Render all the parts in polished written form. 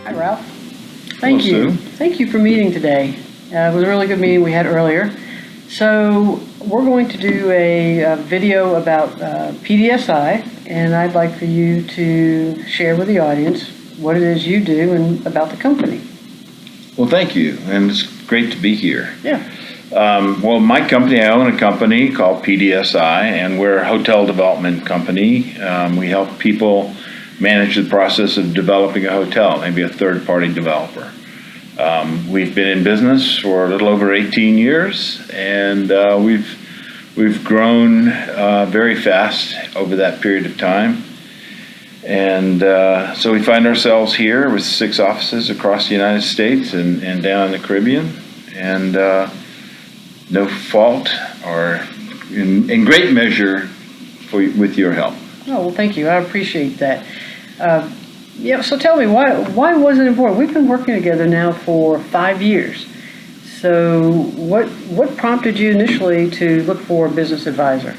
Hi, Ralph. Thank Hello, you. Sue. Thank you for meeting today. It was a really good meeting we had earlier. So we're going to do a video about PDSI, and I'd like for you to share with the audience what it is you do and about the company. Well, thank you, and it's great to be here. Yeah. Well, my company, I own a company called PDSI, and we're a hotel development company. We help people manage the process of developing a hotel, maybe a third-party developer. We've been in business for a little over 18 years, and we've grown very fast over that period of time. And so we find ourselves here with 6 offices across the United States and down in the Caribbean, and no fault or in great measure with your help. Oh, well, thank you. I appreciate that. So tell me, why was it important? We've been working together now for 5 years. So what prompted you initially to look for a business advisor?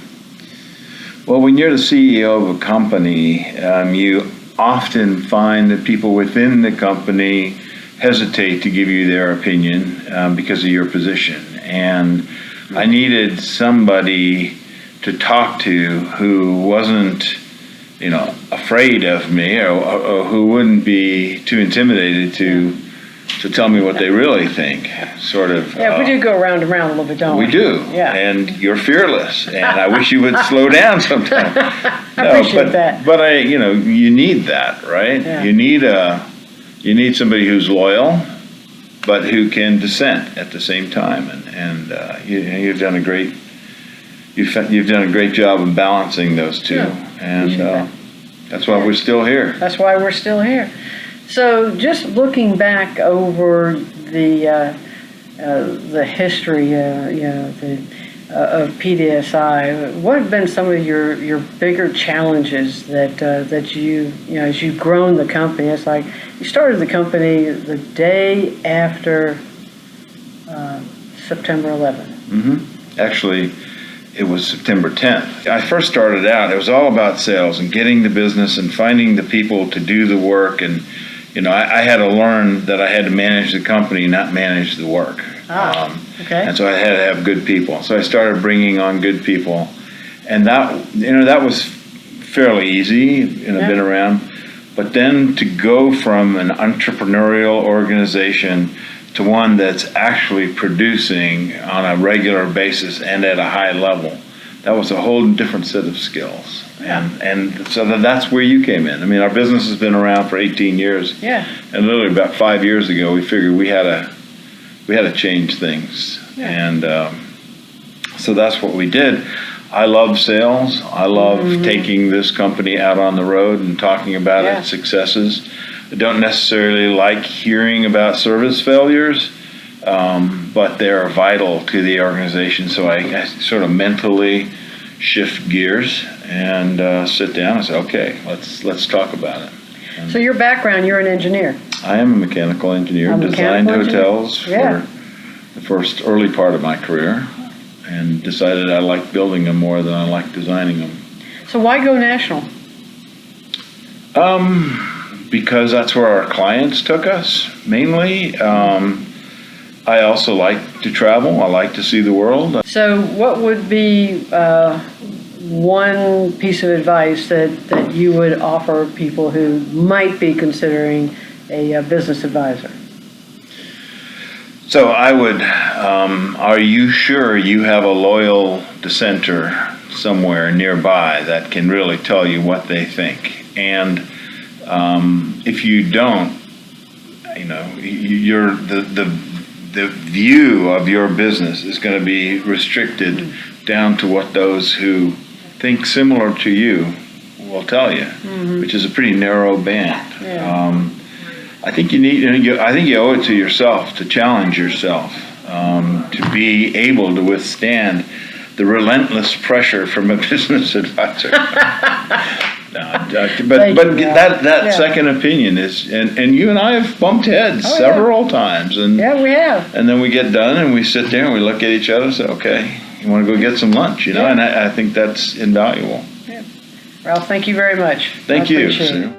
Well, when you're the CEO of a company, you often find that people within the company hesitate to give you their opinion because of your position. And I needed somebody to talk to who wasn't, afraid of me or who wouldn't be too intimidated to tell me what they really think, sort of. Yeah, we do go round and round a little bit, don't we? We do. Yeah. And you're fearless, and I wish you would slow down sometime. I appreciate that. But you need that, right? Yeah. You need somebody who's loyal, but who can dissent at the same time, and you've done a great job of balancing those two, and that's why we're still here. That's why we're still here. So, just looking back over the history, of PDSI, what have been some of your bigger challenges that you as you've grown the company? It's like you started the company the day after September 11th. Mm-hmm. Actually, it was September 10th. I first started out, it was all about sales and getting the business and finding the people to do the work. And, I had to learn that I had to manage the company, not manage the work. Okay. And so I had to have good people. So I started bringing on good people. And that was fairly easy, been around. But then to go from an entrepreneurial organization to one that's actually producing on a regular basis and at a high level, that was a whole different set of skills. And so that's where you came in. I mean, our business has been around for 18 years. Yeah. And literally about 5 years ago, we figured we had to change things. Yeah. And so that's what we did. I love sales. I love taking this company out on the road and talking about its successes. I don't necessarily like hearing about service failures, but they're vital to the organization. So I sort of mentally shift gears and sit down and say, okay, let's talk about it. And So your background, you're an engineer. I am a mechanical engineer, designed hotels for the first early part of my career, and decided I liked building them more than I liked designing them. So why go national? Because that's where our clients took us, mainly. I also like to travel. I like to see the world. So what would be one piece of advice that you would offer people who might be considering a business advisor? So I would, are you sure you have a loyal dissenter somewhere nearby that can really tell you what they think? And if you don't, you're the view of your business is going to be restricted down to what those who think similar to you will tell you, which is a pretty narrow band. Yeah. I think I think you owe it to yourself to challenge yourself, to be able to withstand the relentless pressure from a business advisor. That second opinion is, and you and I have bumped heads several times, and we have. And then we get done and we sit there and we look at each other and say, okay, you want to go get some lunch, And I think that's invaluable. Yeah. Ralph, thank you very much. Thank you, Sue.